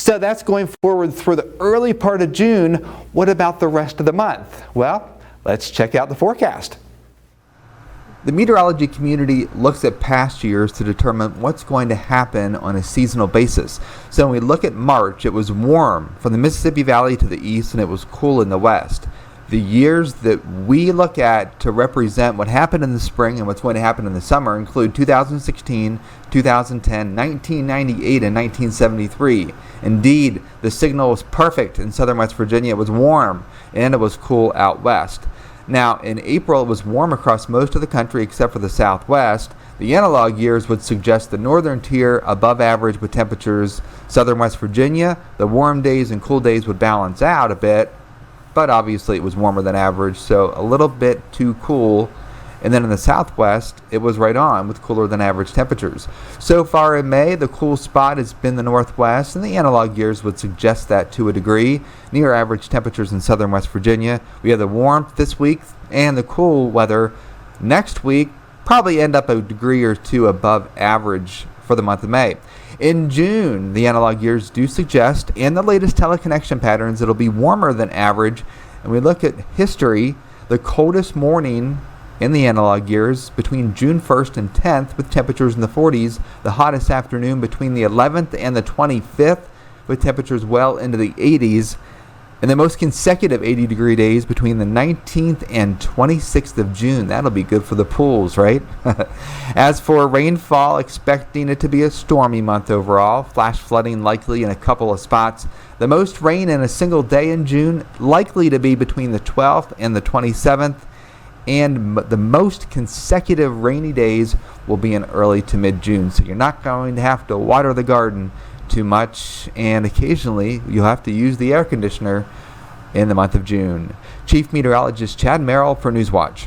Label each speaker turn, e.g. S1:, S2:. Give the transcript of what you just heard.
S1: So that's going forward through the early part of June. What about the rest of the month? Well, let's check out the forecast. The meteorology community looks at past years to determine what's going to happen on a seasonal basis. So when we look at March, it was warm from the Mississippi Valley to the east and it was cool in the west. The years that we look at to represent what happened in the spring and what's going to happen in the summer include 2016, 2010, 1998, and 1973. Indeed, the signal was perfect in southern West Virginia. It was warm and it was cool out west. Now, in April, it was warm across most of the country except for the southwest. The analog years would suggest the northern tier above average with temperatures. Southern West Virginia, the warm days and cool days would balance out a bit, but obviously it was warmer than average, so a little bit too cool. And then in the southwest, it was right on with cooler than average temperatures. So far in May, the cool spot has been the northwest, and the analog years would suggest that to a degree. Near average temperatures in southern West Virginia. We have the warmth this week and the cool weather next week. Probably end up a degree or two above average for the month of May. In June, the analog years do suggest, and the latest teleconnection patterns, it'll be warmer than average. And we look at history, the coldest morning in the analog years between June 1st and 10th with temperatures in the 40s, the hottest afternoon between the 11th and the 25th with temperatures well into the 80s, and the most consecutive 80-degree days between the 19th and 26th of June. That'll be good for the pools, right? As for rainfall, expecting it to be a stormy month overall. Flash flooding likely in a couple of spots. The most rain in a single day in June likely to be between the 12th and the 27th. And the most consecutive rainy days will be in early to mid-June. So you're not going to have to water the garden too much, and occasionally you'll have to use the air conditioner in the month of June. Chief Meteorologist Chad Merrill for Newswatch.